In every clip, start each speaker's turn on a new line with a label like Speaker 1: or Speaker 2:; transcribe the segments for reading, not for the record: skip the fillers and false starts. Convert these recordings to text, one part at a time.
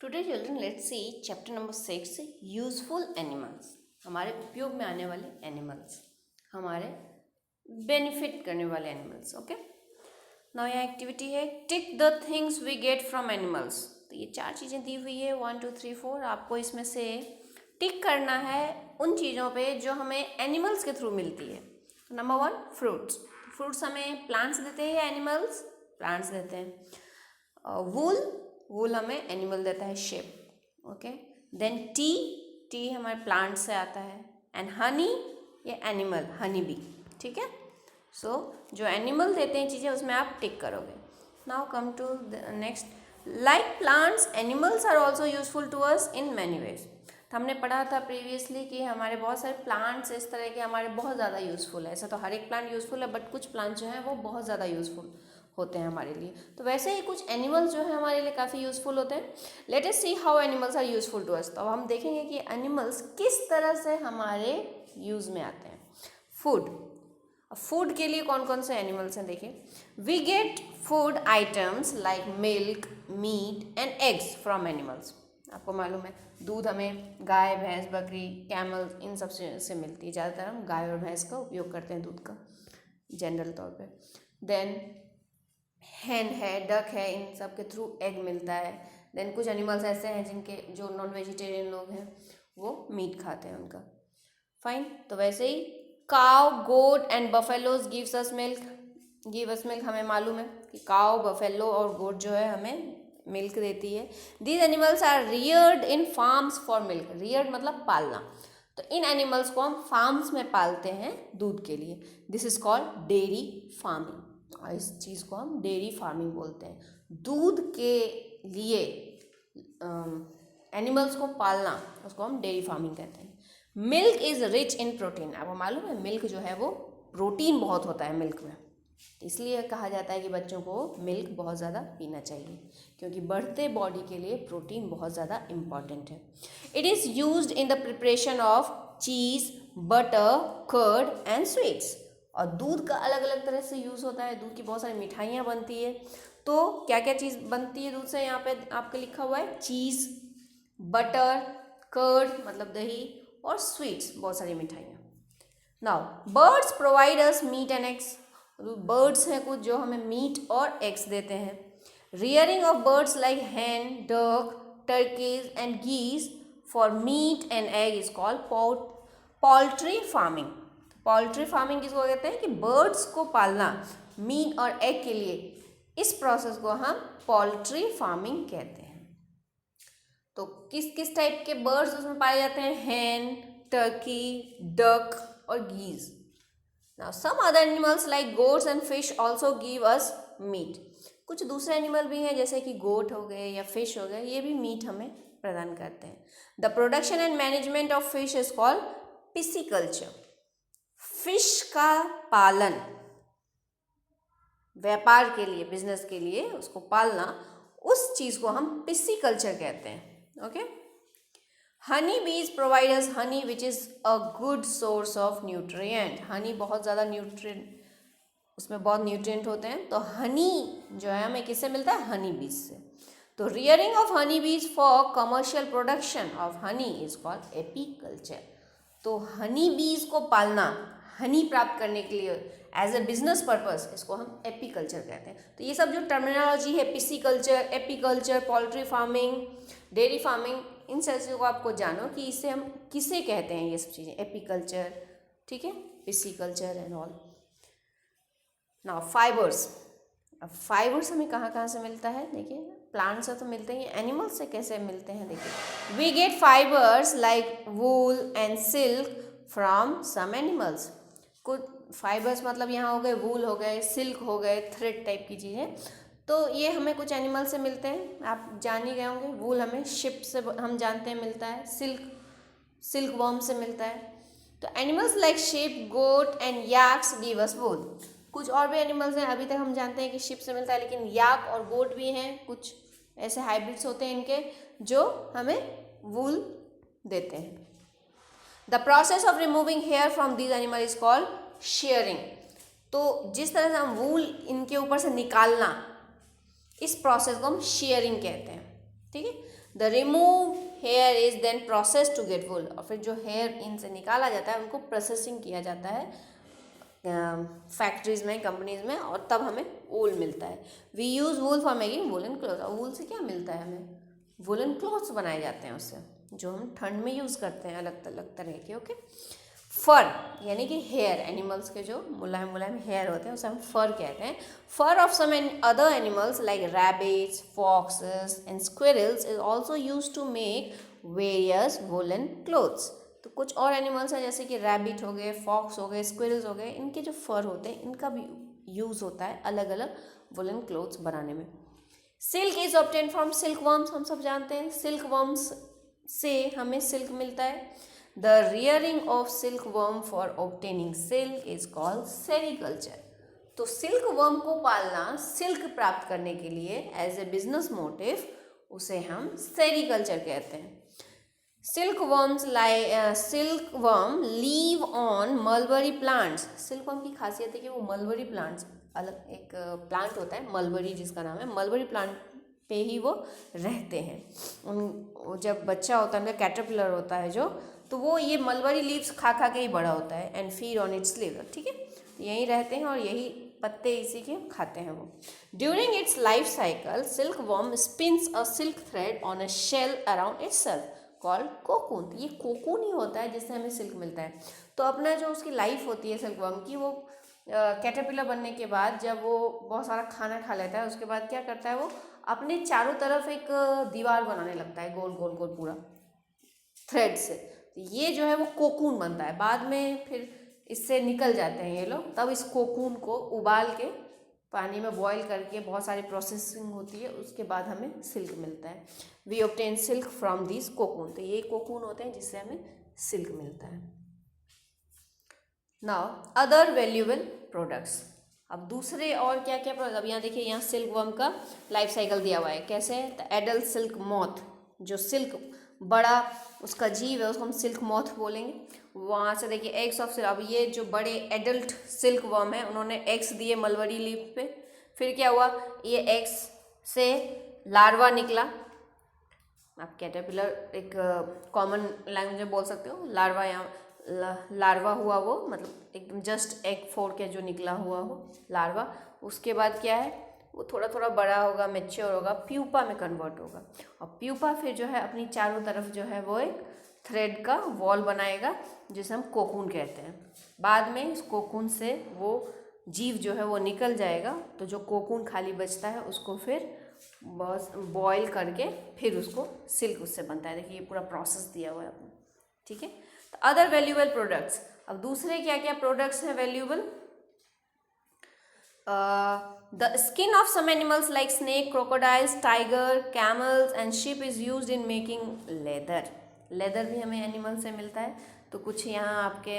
Speaker 1: Today children, let's see chapter number 6, useful animals. हमारे उपयोग में आने वाले एनिमल्स, हमारे बेनिफिट करने वाले एनिमल्स. ओके, नाउ यहाँ एक्टिविटी है tick the things we get from animals. तो ये 4 चीज़ें दी हुई है 1 2 3 4. आपको इसमें से टिक करना है उन चीज़ों पे जो हमें एनिमल्स के थ्रू मिलती है. Number 1 fruits. फ्रूट्स हमें प्लांट्स देते हैं या एनिमल्स? प्लांट्स देते हैं. वूल हमें एनिमल देता है, शेप. ओके, देन टी हमारे प्लांट से आता है. एंड हनी, ये एनिमल, हनी बी. ठीक है, सो जो एनिमल देते हैं चीज़ें उसमें आप टिक करोगे. Now come to next. Like plants, animals are also useful to us in many ways. तो हमने पढ़ा था प्रीवियसली कि हमारे बहुत सारे प्लांट्स इस तरह के हमारे बहुत ज़्यादा यूज़फुल है. ऐसा तो हर एक प्लांट यूज़फुल है, बट कुछ प्लांट जो हैं वो बहुत ज़्यादा यूज़फुल होते हैं हमारे लिए. तो वैसे ही कुछ एनिमल्स जो है हमारे लिए काफ़ी यूज़फुल होते हैं. Let us see how animals are useful to us. तो अब हम देखेंगे कि एनिमल्स किस तरह से हमारे यूज़ में आते हैं. फूड के लिए कौन कौन से एनिमल्स हैं देखिए. We get food items like milk, meat and eggs from animals. आपको मालूम है दूध हमें गाय, भैंस, बकरी, कैमल, इन सब से मिलती है. ज़्यादातर हम गाय और भैंस का उपयोग करते हैं दूध का जनरल तौर पे. देन हैन है, डक है, इन सब के थ्रू एग मिलता है. देन कुछ एनिमल्स ऐसे हैं जिनके जो नॉन वेजिटेरियन लोग हैं वो मीट खाते हैं उनका. फाइन. तो वैसे ही cow, goat and buffaloes gives us milk. हमें मालूम है कि काव, बफेलो और गोट जो है हमें मिल्क देती है. These animals are reared in farms for milk. Reared मतलब पालना. तो इन एनिमल्स को हम फार्म्स में पालते हैं दूध के लिए. This is called dairy farming. और इस चीज़ को हम डेयरी फार्मिंग बोलते हैं. दूध के लिए एनिमल्स को पालना, उसको हम डेयरी फार्मिंग कहते हैं. Milk is rich in protein. आपको मालूम है मिल्क जो है वो प्रोटीन बहुत होता है मिल्क में. इसलिए कहा जाता है कि बच्चों को मिल्क बहुत ज़्यादा पीना चाहिए, क्योंकि बढ़ते बॉडी के लिए प्रोटीन बहुत ज़्यादा इम्पॉर्टेंट है. It is used in the preparation of cheese, butter, curd and sweets. और दूध का अलग अलग तरह से यूज़ होता है. दूध की बहुत सारी मिठाइयाँ बनती है. तो क्या क्या चीज़ बनती है दूध से? यहाँ पे आपके लिखा हुआ है चीज़, बटर, कर्ड मतलब दही, और स्वीट्स बहुत सारी मिठाइयाँ. Now birds provide us meat and eggs. Birds हैं कुछ जो हमें मीट और एग्स देते हैं. Rearing of birds like hen, duck, turkeys and geese for meat and egg is called poultry farming. Poultry farming किसको कहते हैं? कि बर्ड्स को पालना मीट और एग के लिए, इस प्रोसेस को हम पोल्ट्री फार्मिंग कहते हैं. तो किस किस टाइप के बर्ड्स उसमें पाए जाते हैं? हैन, टर्की, डक और geese. Now some other animals like goats and fish also give us meat. कुछ दूसरे एनिमल भी हैं जैसे कि गोट हो गए या फिश हो गए, ये भी मीट हमें प्रदान करते हैं. The production and management of fish is called pisciculture. Fish का पालन, व्यापार के लिए, बिजनेस के लिए उसको पालना, उस चीज़ को हम पिसिकल्चर कहते हैं. ओके. हनी बीज provide us Honey which is a good source of nutrient. Honey बहुत ज़्यादा न्यूट्रिएंट, उसमें बहुत न्यूट्रिएंट होते हैं. तो हनी जो है हमें किससे मिलता है? हनी बीज से. तो रियरिंग ऑफ हनी बीज for commercial production of honey is called apiculture. तो हनी बीज को पालना, हनी प्राप्त करने के लिए एज ए बिजनेस पर्पस, इसको हम एपीकल्चर कहते हैं. तो ये सब जो टर्मिनोलॉजी है, pisciculture, apiculture, poultry farming, dairy farming, इन चीज़ों को आपको जानो कि इसे हम किसे कहते हैं. ये सब चीज़ें एपीकल्चर, ठीक है, pisciculture and all. Now fibres. अब फाइबर्स हमें कहाँ कहाँ से मिलता है? देखिए प्लांट से तो मिलते ही, एनिमल्स से कैसे मिलते हैं देखिए. We get fibres like wool and silk from some animals. कुछ फाइबर्स मतलब यहाँ हो गए वूल हो गए, सिल्क हो गए, थ्रेड टाइप की चीज़ें. तो ये हमें कुछ एनिमल से मिलते हैं, आप जान ही गए होंगे. वूल हमें शिप से हम जानते हैं मिलता है. सिल्क वर्म से मिलता है. तो animals like sheep, goat and yaks give us wool. कुछ और भी एनिमल्स हैं, अभी तक हम जानते हैं कि शिप से मिलता है, लेकिन याक और गोट भी हैं, कुछ ऐसे हाइब्रिड्स होते हैं इनके जो हमें वूल देते हैं. The process of removing hair from these animal is called shearing. तो जिस तरह से हम वूल इनके ऊपर से निकालना, इस प्रोसेस को हम शेयरिंग कहते हैं. ठीक है. The remove hair is then process to get wool, और फिर जो हेयर इनसे निकाला जाता है उनको प्रोसेसिंग किया जाता है फैक्ट्रीज में, कंपनीज में, और तब हमें वूल मिलता है. We use wool for making woollen cloth. और वूल से क्या मिलता है हमें? वुलन क्लोथ्स बनाए जाते हैं उससे, जो हम ठंड में यूज़ करते हैं अलग अलग तरह के. ओके. फर यानी कि हेयर, एनिमल्स के जो मुलायम मुलायम हेयर होते हैं उसे हम फर कहते हैं. Fur of some other animals like rabbits, foxes and squirrels is also use to make various woollen clothes. तो कुछ और एनिमल्स हैं जैसे कि रैबिट हो गए, फॉक्स हो गए, स्क्विरल्स हो गए, इनके जो फर होते हैं इनका भी यूज़ होता है अलग अलग वुलन क्लोथ्स बनाने में. Silk is obtain from silk worms. हम सब जानते हैं सिल्क वर्म्स से हमें सिल्क मिलता है. The rearing of silk worm for obtaining silk is called sericulture. तो सिल्क वर्म को पालना सिल्क प्राप्त करने के लिए एज ए बिजनेस मोटिव, उसे हम सेरीकल्चर कहते हैं. Silk worm leave on mulberry plants. Silk worm की खासियत है कि वो मलबरी प्लांट्स, अलग एक प्लांट होता है मलबरी जिसका नाम है, मलबरी प्लांट पे ही वो रहते हैं. उन जब बच्चा होता है, उनका कैटरपिलर होता है जो, तो वो ये मलबरी लीव्स खा खा के ही बड़ा होता है. And feed on it's leave. ठीक है, यहीं रहते हैं और यही पत्ते इसी के खाते हैं वो. During its life cycle silk worm spins a silk thread on a shell around itself called cocoon. ये कोकून ही होता है जिससे हमें सिल्क मिलता है. तो अपना जो उसकी लाइफ होती है सिल्क वर्म की, वो कैटरपिलर बनने के बाद जब वो बहुत सारा खाना खा लेता है, उसके बाद क्या करता है, वो अपने चारों तरफ एक दीवार बनाने लगता है, गोल गोल गोल पूरा थ्रेड से. ये जो है वो कोकून बनता है. बाद में फिर इससे निकल जाते हैं ये लोग. तब इस कोकून को उबाल के पानी में बॉईल करके बहुत सारी प्रोसेसिंग होती है, उसके बाद हमें सिल्क मिलता है. We obtain silk from this cocoon. तो ये कोकून होते हैं जिससे हमें सिल्क मिलता है. Now other valuable products. अब दूसरे और क्या क्या प्रोडक्ट, अब यहाँ देखिए, यहाँ सिल्क वर्म का लाइफ साइकिल दिया हुआ है. कैसे? द एडल्ट सिल्क मॉथ, जो सिल्क बड़ा उसका जीव है उसको हम सिल्क मॉथ बोलेंगे. वहाँ से देखिए एग्स ऑफ सिल्क. अब ये जो बड़े एडल्ट सिल्क वर्म है उन्होंने एग्स दिए मलबरी लीफ पे. फिर क्या हुआ, ये एग्स से लार्वा निकला. आप कैटरपिलर एक कॉमन लैंग्वेज में बोल सकते हो. लार्वा, यहाँ लार्वा हुआ वो, मतलब एकदम जस्ट एग फोड़ के जो निकला हुआ हो लार्वा. उसके बाद क्या है, वो थोड़ा थोड़ा बड़ा होगा, मैच्योर होगा, प्यूपा में कन्वर्ट होगा. और प्यूपा फिर जो है अपनी चारों तरफ जो है वो एक थ्रेड का वॉल बनाएगा जिसे हम कोकून कहते हैं. बाद में इस कोकून से वो जीव जो है वो निकल जाएगा. तो जो कोकून खाली बचता है उसको फिर बस बॉयल करके फिर उसको सिल्क उससे बनता है. देखिए ये पूरा प्रोसेस दिया हुआ है अपना. ठीक है. तो अदर वैल्यूएबल प्रोडक्ट्स. अब दूसरे क्या क्या प्रोडक्ट्स हैं valuable? The skin of some animals like snake, crocodiles, tiger, camels and sheep is used in making leather. Leather भी हमें एनिमल से मिलता है. तो कुछ यहाँ आपके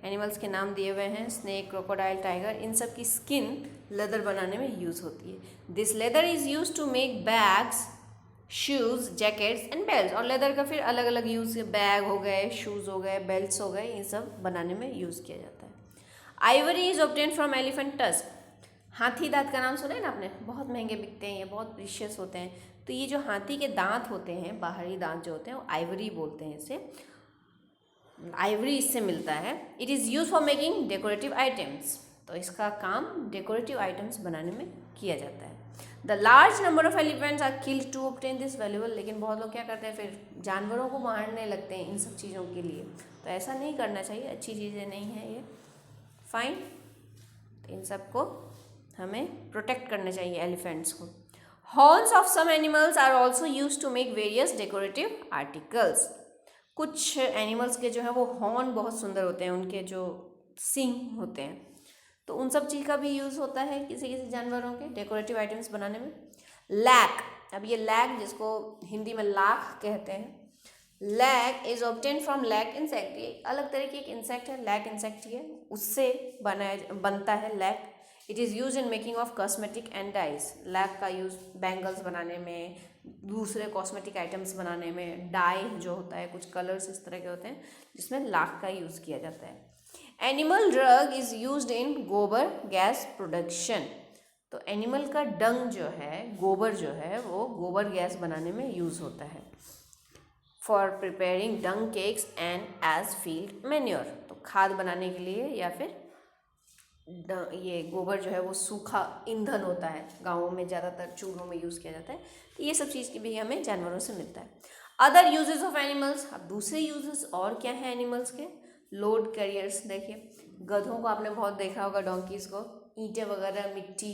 Speaker 1: एनिमल्स के नाम दिए हुए हैं, स्नेक, क्रोकोडाइल, टाइगर. इन सब की स्किन लेदर बनाने में यूज़ होती है. This leather is use to make bags, shoes, jackets and belt. और लेदर का फिर अलग अलग यूज़, बैग हो गए, शूज़ हो गए, बेल्ट्स हो गए, इन सब बनाने में यूज़ किया जाता है. Ivory is obtain from elephant tusk. हाथी दांत का नाम सुना है ना आपने, बहुत महंगे बिकते हैं, ये बहुत प्रीशियस होते हैं. तो ये जो हाथी के दांत होते हैं, बाहरी दांत जो होते हैं, वो आइवरी बोलते हैं इसे. आइवरी इससे मिलता है. It is use for making decorative items. तो इसका काम डेकोरेटिव आइटम्स बनाने में किया जाता है. The large number of elephants are killed to obtain this valuable. लेकिन बहुत लोग क्या करते हैं, फिर जानवरों को मारने लगते हैं इन सब चीज़ों के लिए. तो ऐसा नहीं करना चाहिए, अच्छी चीज़ें नहीं हैं ये. फाइन. तो इन सब को हमें प्रोटेक्ट करना चाहिए एलिफेंट्स को. Horns of some animals are also use to make various decorative articles. कुछ एनिमल्स के जो है वो हॉर्न बहुत सुंदर होते हैं, उनके जो सींग होते हैं. तो उन सब चीज़ का भी यूज़ होता है किसी किसी जानवरों के डेकोरेटिव आइटम्स बनाने में. लैक. अब ये लैक, जिसको हिंदी में लाख कहते हैं, lac is obtain from lac insect. ये अलग तरह की एक इंसेक्ट है, लैक इंसेक्ट ही है, उससे बनता है lac. It is use in making of cosmetic and dyes. Lac का यूज़ बैंगल्स बनाने में, दूसरे कॉस्मेटिक आइटम्स बनाने में. डाई जो होता है, कुछ कलर्स इस तरह के होते हैं जिसमें लाख का यूज़ किया जाता है. एनिमल ड्रग इज़ यूज्ड इन गोबर गैस प्रोडक्शन. तो एनिमल का डंग जो है, गोबर जो है, वो गोबर गैस बनाने में यूज़ होता है for preparing dung cakes and as field manure. तो खाद बनाने के लिए या फिर ये गोबर जो है वो सूखा ईंधन होता है, गाँवों में ज़्यादातर चूल्हों में यूज़ किया जाता है। तो ये सब चीज़ की भी हमें जानवरों से मिलता है। अदर यूजेस ऑफ एनिमल्स, अब दूसरे यूजेस और क्या हैं एनिमल्स के? Load carriers. देखिए गधों को आपने बहुत देखा होगा, डोंकीज़ को ईंटें वगैरह, मिट्टी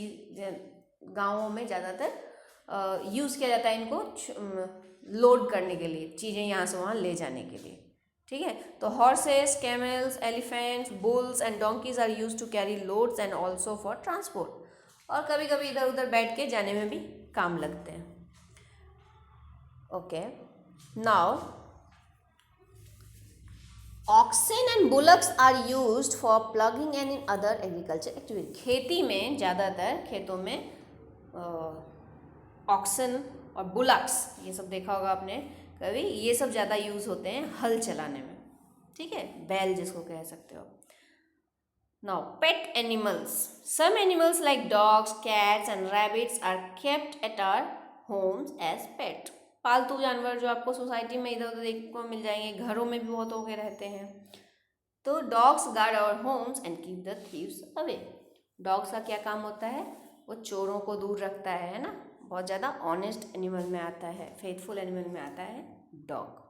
Speaker 1: गाँवों में ज़्यादातर यूज़ किया जाता है इनको लोड करने के लिए, चीज़ें यहाँ से वहाँ ले जाने के लिए। ठीक है, तो horses, camels, elephants, bulls and donkeys are use to carry loads and also for transport. और कभी कभी इधर उधर बैठ के जाने में भी काम लगते हैं। Okay, now oxen and bullocks are used for ploughing and in other agriculture activity. खेती में ज़्यादातर खेतों में ऑक्सन और बुलक्स, ये सब देखा होगा आपने कभी, ये सब ज़्यादा यूज़ होते हैं हल चलाने में। ठीक है, बैल जिसको कह सकते हो। Now pet animals, some animals like dogs, cats and rabbits are kept at our homes as pet. पालतू जानवर जो आपको सोसाइटी में इधर उधर देखने को मिल जाएंगे, घरों में भी बहुत होके रहते हैं। तो dogs guard our homes and keep the thieves away. Dogs का क्या काम होता है? वो चोरों को दूर रखता है ना। बहुत ज़्यादा ऑनेस्ट एनिमल में आता है, फेथफुल एनिमल में आता है डॉग।